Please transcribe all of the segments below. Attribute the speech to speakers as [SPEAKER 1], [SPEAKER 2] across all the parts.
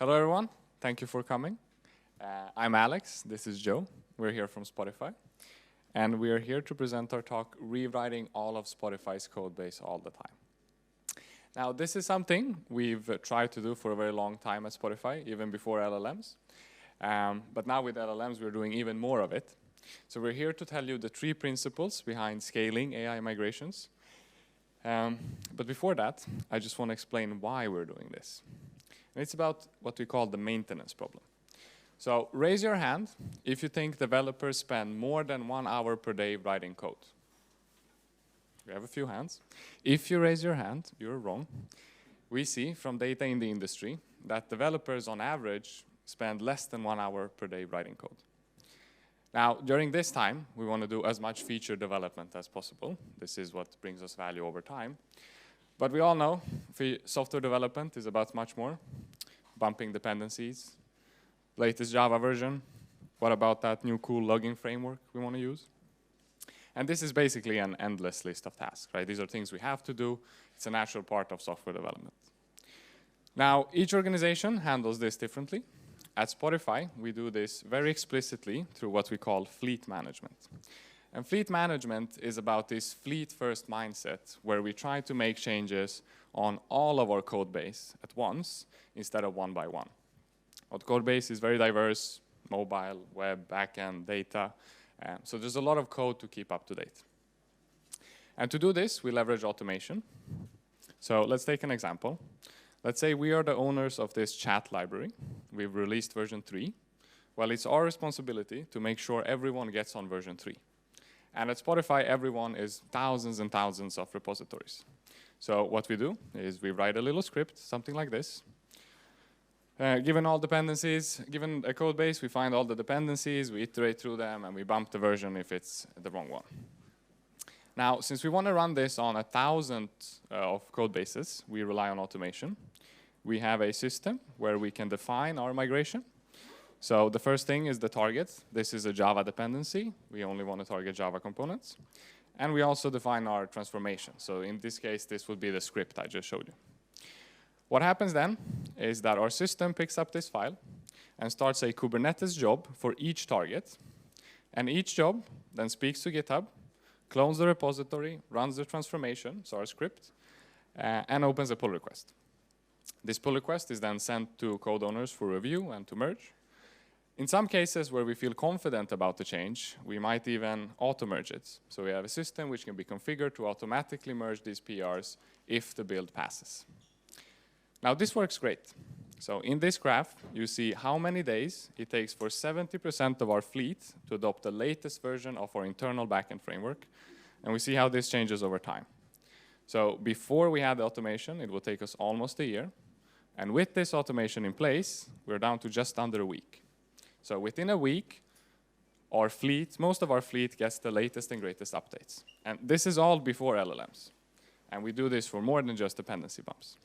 [SPEAKER 1] Hello, everyone. Thank you for coming. I'm Alex. This is Joe. We're here from Spotify. And we are here to present our talk, Rewriting All of Spotify's Codebase All the Time. Now, this is something we've tried to do for a very long time at Spotify, even before LLMs. But now with LLMs, we're doing even more of it. So we're here to tell you the 3 principles behind scaling AI migrations. But before that, I just want to explain why we're doing this. And it's about what we call the maintenance problem. So raise your hand if you think developers spend more than 1 hour per day writing code. We have a few hands. If you raise your hand, you're wrong. We see from data in the industry that developers on average spend less than 1 hour per day writing code. Now, during this time, we want to do as much feature development as possible. This is what brings us value over time. But we all know software development is about much more. Bumping dependencies, latest Java version. What about that new cool logging framework we want to use? And this is basically an endless list of tasks, right? These are things we have to do. It's a natural part of software development. Now, each organization handles this differently. At Spotify, we do this very explicitly through what we call fleet management. And fleet management is about this fleet-first mindset where we try to make changes on all of our code base at once instead of one by one. Our code base is very diverse, mobile, web, backend, data. So there's a lot of code to keep up to date. And to do this, we leverage automation. So let's take an example. Let's say we are the owners of this chat library. We've released version 3. Well, it's our responsibility to make sure everyone gets on version 3. And at Spotify, everyone is thousands and thousands of repositories. So what we do is we write a little script, something like this. Given all dependencies, given a code base, we find all the dependencies, we iterate through them, and we bump the version if it's the wrong one. Now, since we want to run this on 1,000 of code bases, we rely on automation. We have a system where we can define our migration. So the first thing is the target. This is a Java dependency. We only want to target Java components. And we also define our transformation. So in this case, this would be the script I just showed you. What happens then is that our system picks up this file and starts a Kubernetes job for each target. And each job then speaks to GitHub, clones the repository, runs the transformation, so our script, and opens a pull request. This pull request is then sent to code owners for review and to merge. In some cases where we feel confident about the change, we might even auto-merge it. So we have a system which can be configured to automatically merge these PRs if the build passes. Now, this works great. So in this graph, you see how many days it takes for 70% of our fleet to adopt the latest version of our internal backend framework. And we see how this changes over time. So before we had the automation, it will take us almost a year. And with this automation in place, we're down to just under a week. So within a week, our fleet, most of our fleet gets the latest and greatest updates. And this is all before LLMs. And we do this for more than just dependency bumps.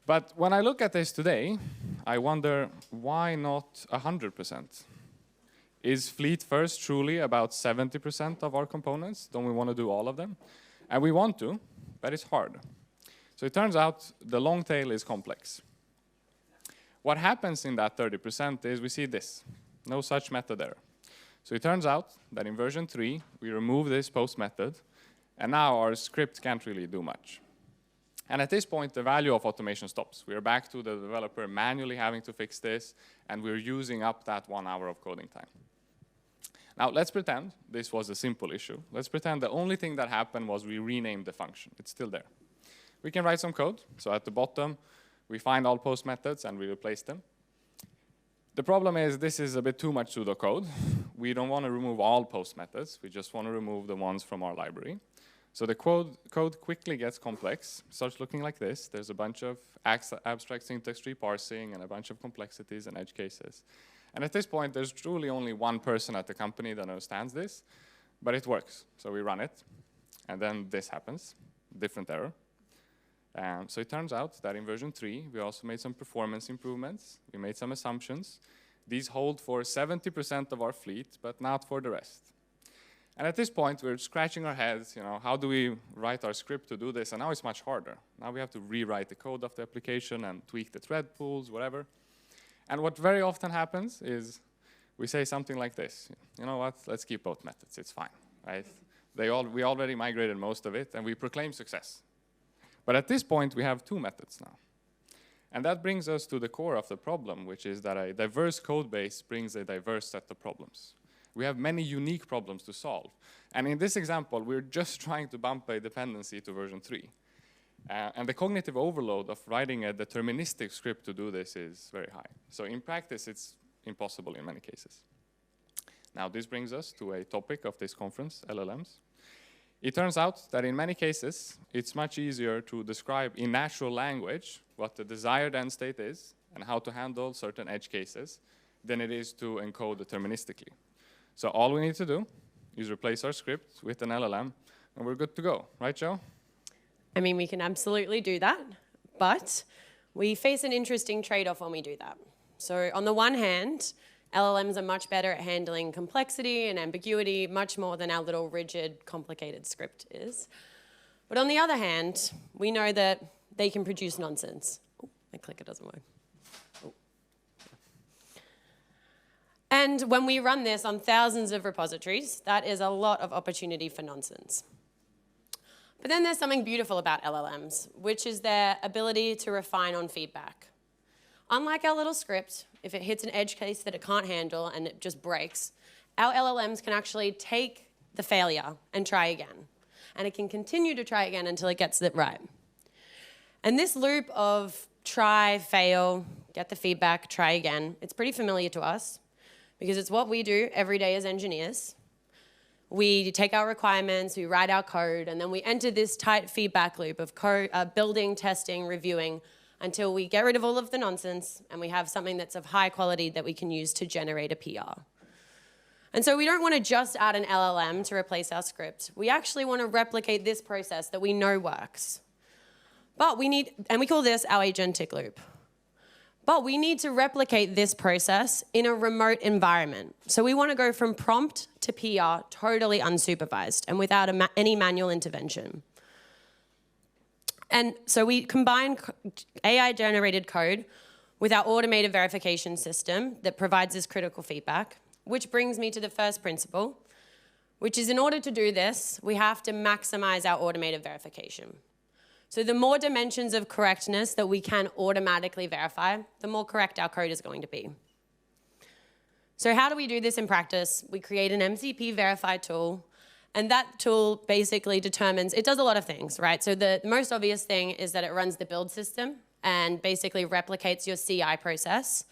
[SPEAKER 1] But when I look at this today, I wonder, why not 100%? Is fleet first truly about 70% of our components? Don't we want to do all of them? And we want to, but it's hard. So it turns out the long tail is complex. What happens in that 30% is we see this, no such method error. So it turns out that in version 3, we remove this post method, and now our script can't really do much. And at this point, the value of automation stops. We are back to the developer manually having to fix this, and we're using up that 1 hour of coding time. Now, let's pretend this was a simple issue. Let's pretend the only thing that happened was we renamed the function. It's still there. We can write some code. So at the bottom, we find all post methods and we replace them. The problem is this is a bit too much pseudocode. We don't want to remove all post methods. We just want to remove the ones from our library. So the code quickly gets complex, starts looking like this. There's a bunch of abstract syntax tree parsing and a bunch of complexities and edge cases. And at this point, there's truly only one person at the company that understands this, but it works. So we run it, and then this happens, different error. So it turns out that in version 3, we also made some performance improvements. We made some assumptions. These hold for 70% of our fleet, but not for the rest. And at this point, we're scratching our heads, how do we write our script to do this? And now it's much harder. Now we have to rewrite the code of the application and tweak the thread pools, whatever. And what very often happens is we say something like this. You know what? Let's keep both methods. It's fine, right? We already migrated most of it, and we proclaim success. But at this point, we have two methods now. And that brings us to the core of the problem, which is that a diverse code base brings a diverse set of problems. We have many unique problems to solve. And in this example, we're just trying to bump a dependency to version 3. And the cognitive overload of writing a deterministic script to do this is very high. So in practice, it's impossible in many cases. Now, this brings us to a topic of this conference, LLMs. It turns out that in many cases, it's much easier to describe in natural language what the desired end state is and how to handle certain edge cases than it is to encode deterministically. So all we need to do is replace our script with an LLM, and we're good to go. Right, Joe?
[SPEAKER 2] I mean, we can absolutely do that, but we face an interesting trade-off when we do that. So on the one hand, LLMs are much better at handling complexity and ambiguity, much more than our little rigid, complicated script is. But on the other hand, we know that they can produce nonsense. Oh, my clicker doesn't work. Oh. And when we run this on thousands of repositories, that is a lot of opportunity for nonsense. But then there's something beautiful about LLMs, which is their ability to refine on feedback. Unlike our little script, if it hits an edge case that it can't handle and it just breaks, our LLMs can actually take the failure and try again. And it can continue to try again until it gets it right. And this loop of try, fail, get the feedback, try again, it's pretty familiar to us because it's what we do every day as engineers. We take our requirements, we write our code, and then we enter this tight feedback loop of building, testing, reviewing, until we get rid of all of the nonsense and we have something that's of high quality that we can use to generate a PR. And so we don't want to just add an LLM to replace our script. We actually want to replicate this process that we know works. But we need, and we call this our agentic loop. But we need to replicate this process in a remote environment. So we want to go from prompt to PR totally unsupervised and without any manual intervention. And so we combine AI-generated code with our automated verification system that provides this critical feedback, which brings me to the first principle, which is in order to do this, we have to maximize our automated verification. So the more dimensions of correctness that we can automatically verify, the more correct our code is going to be. So how do we do this in practice? We create an MCP verify tool, and that tool basically determines, it does a lot of things, right? So the most obvious thing is that it runs the build system and basically replicates your CI process.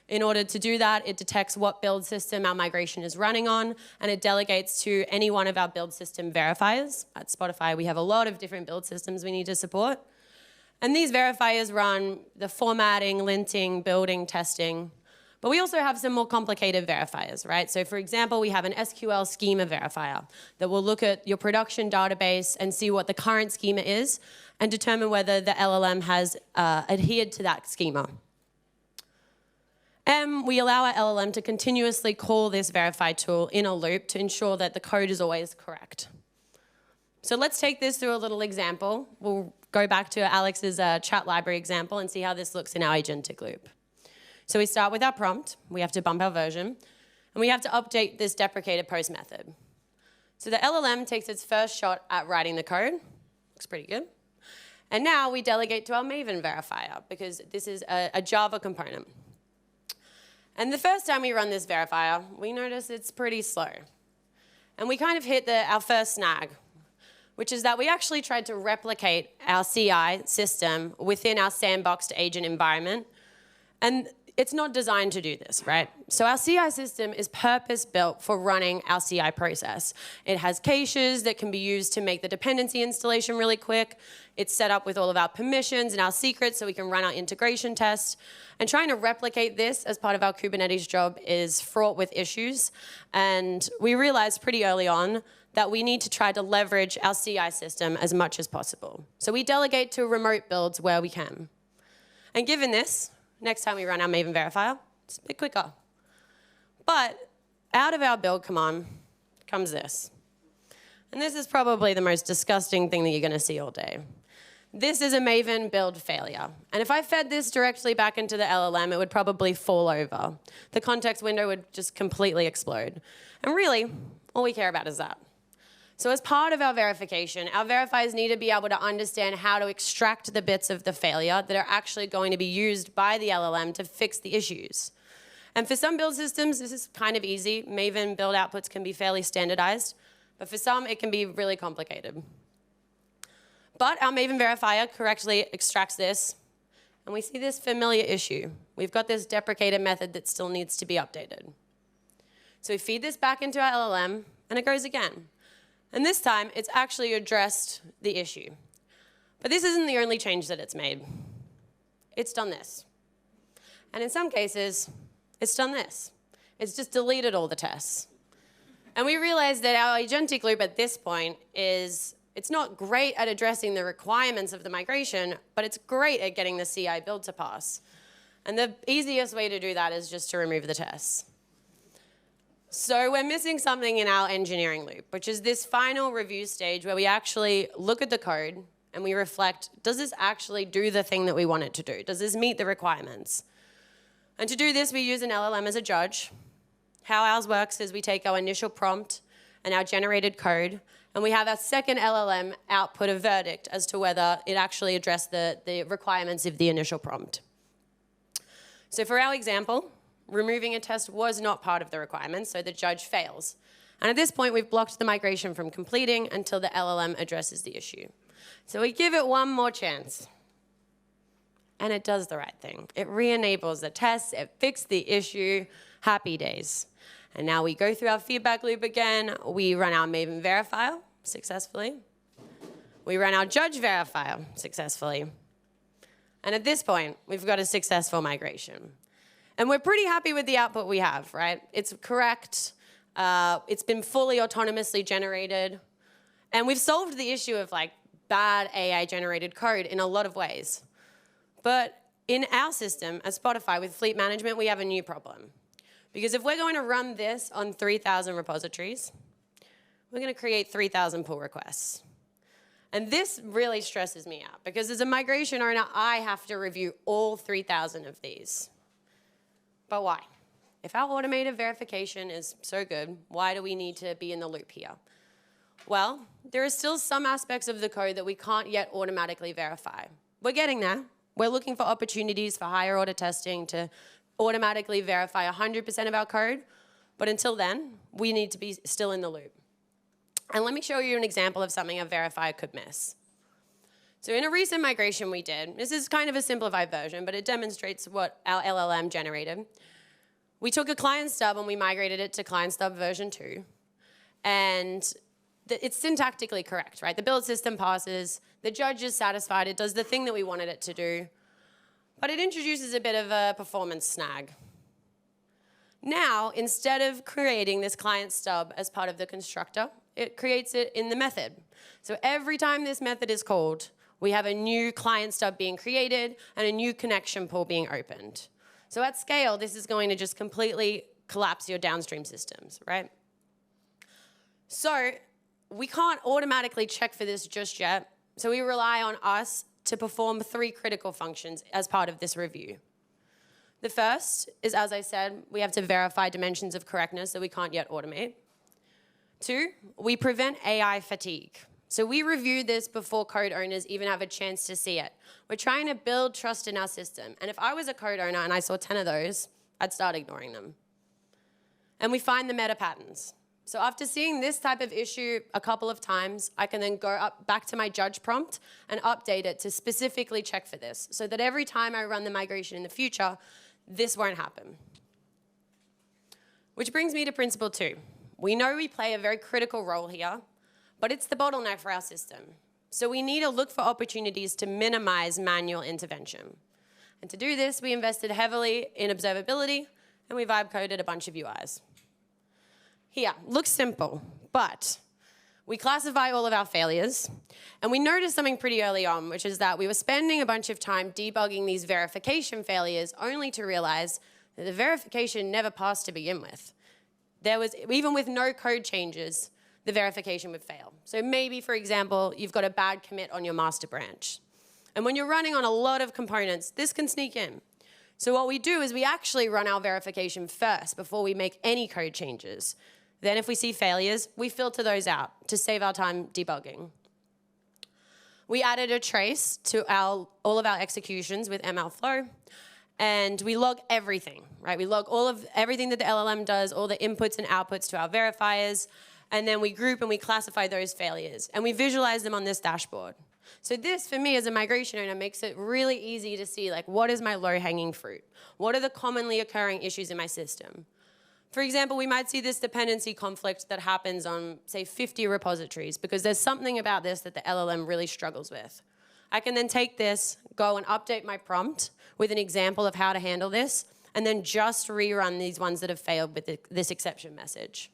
[SPEAKER 2] In order to do that, it detects what build system our migration is running on, and it delegates to any one of our build system verifiers. At Spotify, we have a lot of different build systems we need to support. And these verifiers run the formatting, linting, building, testing. But we also have some more complicated verifiers, right? So for example, we have an SQL schema verifier that will look at your production database and see what the current schema is and determine whether the LLM has adhered to that schema. And we allow our LLM to continuously call this verify tool in a loop to ensure that the code is always correct. So let's take this through a little example. We'll go back to Alex's chat library example and see how this looks in our agentic loop. So we start with our prompt. We have to bump our version. And we have to update this deprecated post method. So the LLM takes its first shot at writing the code. Looks pretty good. And now we delegate to our Maven verifier because this is a Java component. And the first time we run this verifier, we notice it's pretty slow. And we kind of hit our first snag, which is that we actually tried to replicate our CI system within our sandboxed agent environment. And it's not designed to do this, right? So our CI system is purpose-built for running our CI process. It has caches that can be used to make the dependency installation really quick. It's set up with all of our permissions and our secrets so we can run our integration tests. And trying to replicate this as part of our Kubernetes job is fraught with issues. And we realized pretty early on that we need to try to leverage our CI system as much as possible. So we delegate to remote builds where we can. And given this, next time we run our Maven verifier, it's a bit quicker. But out of our build command comes this. And this is probably the most disgusting thing that you're going to see all day. This is a Maven build failure. And if I fed this directly back into the LLM, it would probably fall over. The context window would just completely explode. And really, all we care about is that. So as part of our verification, our verifiers need to be able to understand how to extract the bits of the failure that are actually going to be used by the LLM to fix the issues. And for some build systems, this is kind of easy. Maven build outputs can be fairly standardized. But for some, it can be really complicated. But our Maven verifier correctly extracts this, and we see this familiar issue. We've got this deprecated method that still needs to be updated. So we feed this back into our LLM, and it goes again. And this time, it's actually addressed the issue. But this isn't the only change that it's made. It's done this. And in some cases, it's done this. It's just deleted all the tests. And we realized that our agentic loop at this point it's not great at addressing the requirements of the migration, but it's great at getting the CI build to pass. And the easiest way to do that is just to remove the tests. So we're missing something in our engineering loop, which is this final review stage where we actually look at the code and we reflect, does this actually do the thing that we want it to do? Does this meet the requirements? And to do this, we use an LLM as a judge. How ours works is we take our initial prompt and our generated code, and we have our second LLM output a verdict as to whether it actually addressed the requirements of the initial prompt. So for our example, removing a test was not part of the requirements, so the judge fails. And at this point, we've blocked the migration from completing until the LLM addresses the issue. So we give it one more chance. And it does the right thing. It re-enables the tests, it fixed the issue, happy days. And now we go through our feedback loop again. We run our Maven verifier successfully. We run our judge verifier successfully. And at this point, we've got a successful migration. And we're pretty happy with the output we have, right? It's correct. It's been fully autonomously generated. And we've solved the issue of like bad AI-generated code in a lot of ways. But in our system, at Spotify, with fleet management, we have a new problem. Because if we're going to run this on 3,000 repositories, we're going to create 3,000 pull requests. And this really stresses me out, because as a migration owner, I have to review all 3,000 of these. But why? If our automated verification is so good, why do we need to be in the loop here? Well, there are still some aspects of the code that we can't yet automatically verify. We're getting there. We're looking for opportunities for higher order testing to automatically verify 100% of our code. But until then, we need to be still in the loop. And let me show you an example of something a verifier could miss. So in a recent migration we did, this is kind of a simplified version, but it demonstrates what our LLM generated. We took a client stub and we migrated it to client stub version 2. And it's syntactically correct, right? The build system passes, the judge is satisfied, it does the thing that we wanted it to do, but it introduces a bit of a performance snag. Now, instead of creating this client stub as part of the constructor, it creates it in the method. So every time this method is called, we have a new client stub being created and a new connection pool being opened. So at scale, this is going to just completely collapse your downstream systems, right? So we can't automatically check for this just yet. So we rely on us to perform 3 critical functions as part of this review. The first is, as I said, we have to verify dimensions of correctness that we can't yet automate. 2, we prevent AI fatigue. So we review this before code owners even have a chance to see it. We're trying to build trust in our system. And if I was a code owner and I saw 10 of those, I'd start ignoring them. And we find the meta patterns. So after seeing this type of issue a couple of times, I can then go back to my judge prompt and update it to specifically check for this, so that every time I run the migration in the future, this won't happen. Which brings me to principle 2. We know we play a very critical role here, but it's the bottleneck for our system. So we need to look for opportunities to minimize manual intervention. And to do this, we invested heavily in observability, and we vibe coded a bunch of UIs. Here, looks simple, but we classify all of our failures, and we noticed something pretty early on, which is that we were spending a bunch of time debugging these verification failures only to realize that the verification never passed to begin with. There was, even with no code changes, the verification would fail. So maybe, for example, you've got a bad commit on your master branch. And when you're running on a lot of components, this can sneak in. So what we do is we actually run our verification first before we make any code changes. Then if we see failures, we filter those out to save our time debugging. We added a trace to all of our executions with MLflow, and we log everything, right? We log everything that the LLM does, all the inputs and outputs to our verifiers, and then we group and we classify those failures, and we visualize them on this dashboard. So this, for me as a migration owner, makes it really easy to see, like, what is my low-hanging fruit? What are the commonly occurring issues in my system? For example, we might see this dependency conflict that happens on, say, 50 repositories because there's something about this that the LLM really struggles with. I can then take this, go and update my prompt with an example of how to handle this, and then just rerun these ones that have failed with this exception message.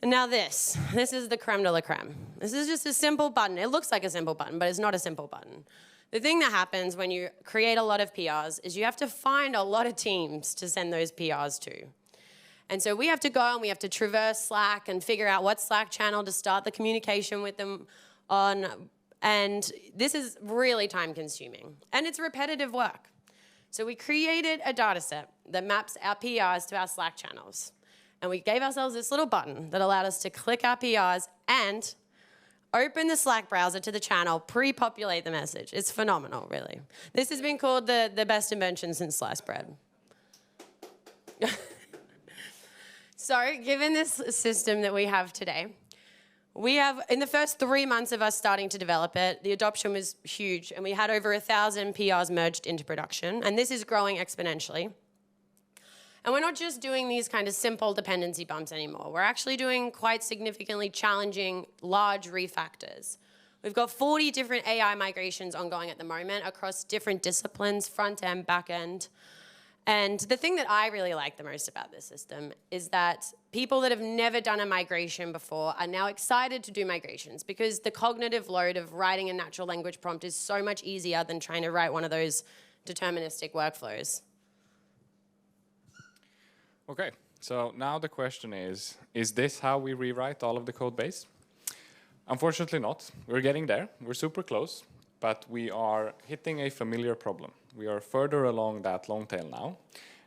[SPEAKER 2] And now this is the creme de la creme. This is just a simple button. It looks like a simple button, but it's not a simple button. The thing that happens when you create a lot of PRs is you have to find a lot of teams to send those PRs to. And so we have to go and we have to traverse Slack and figure out what Slack channel to start the communication with them on. And this is really time consuming. And it's repetitive work. So we created a data set that maps our PRs to our Slack channels. And we gave ourselves this little button that allowed us to click our PRs and open the Slack browser to the channel, pre-populate the message. It's phenomenal, really. This has been called the best invention since sliced bread. So, given this system that we have today, we have, in the first 3 months of us starting to develop it, the adoption was huge, and we had over 1,000 PRs merged into production, and this is growing exponentially. And we're not just doing these kind of simple dependency bumps anymore. We're actually doing quite significantly challenging large refactors. We've got 40 different AI migrations ongoing at the moment across different disciplines, front end, back end. And the thing that I really like the most about this system is that people that have never done a migration before are now excited to do migrations because the cognitive load of writing a natural language prompt is so much easier than trying to write one of those deterministic workflows.
[SPEAKER 1] Okay, so now the question is this how we rewrite all of the code base? Unfortunately not. We're getting there. We're super close, but we are hitting a familiar problem. We are further along that long tail now,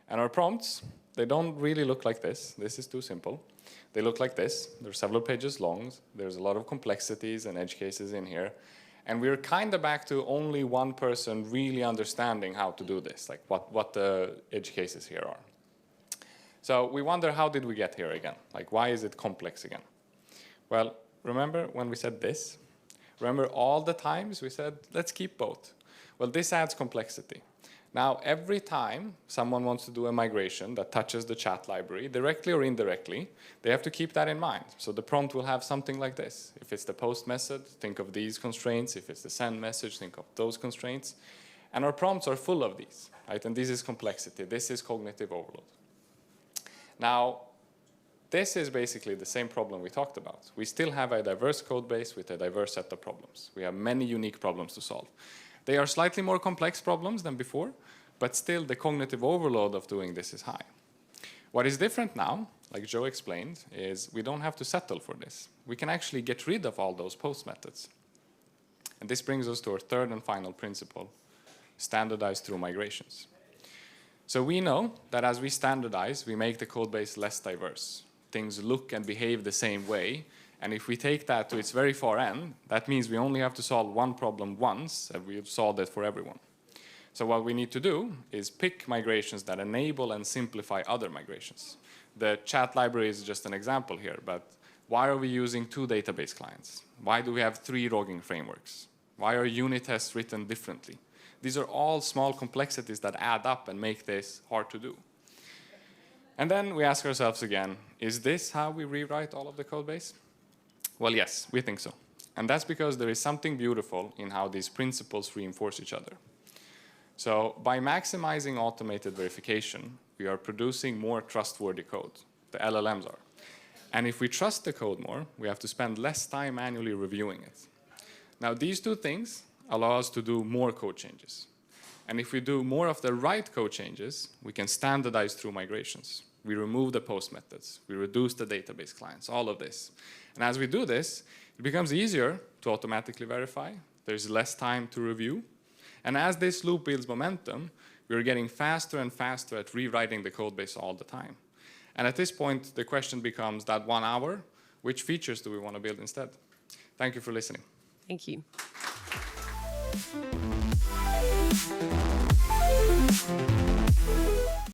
[SPEAKER 1] and our prompts, they don't really look like this. This is too simple. They look like this. They're several pages long. There's a lot of complexities and edge cases in here, and we're kind of back to only one person really understanding how to do this, like what the edge cases here are. So we wonder, how did we get here again? Like, why is it complex again? Well, remember when we said this? Remember all the times we said, let's keep both? Well, this adds complexity. Now, every time someone wants to do a migration that touches the chat library, directly or indirectly, they have to keep that in mind. So the prompt will have something like this. If it's the post method, think of these constraints. If it's the send message, think of those constraints. And our prompts are full of these, right? And this is complexity. This is cognitive overload. Now, this is basically the same problem we talked about. We still have a diverse code base with a diverse set of problems. We have many unique problems to solve. They are slightly more complex problems than before, but still the cognitive overload of doing this is high. What is different now, like Joe explained, is we don't have to settle for this. We can actually get rid of all those post methods. And this brings us to our third and final principle, standardize through migrations. So we know that as we standardize, we make the code base less diverse. Things look and behave the same way. And if we take that to its very far end, that means we only have to solve one problem once, and we've solved it for everyone. So what we need to do is pick migrations that enable and simplify other migrations. The chat library is just an example here, but why are we using 2 database clients? Why do we have 3 logging frameworks? Why are unit tests written differently? These are all small complexities that add up and make this hard to do. And then we ask ourselves again, is this how we rewrite all of the code base? Well, yes, we think so. And that's because there is something beautiful in how these principles reinforce each other. So by maximizing automated verification, we are producing more trustworthy code. The LLMs are. And if we trust the code more, we have to spend less time manually reviewing it. Now, these 2 things allow us to do more code changes. And if we do more of the right code changes, we can standardize through migrations. We remove the post methods. We reduce the database clients, all of this. And as we do this, it becomes easier to automatically verify. There's less time to review. And as this loop builds momentum, we're getting faster and faster at rewriting the code base all the time. And at this point, the question becomes that 1 hour, which features do we want to build instead? Thank you for listening.
[SPEAKER 2] Thank you.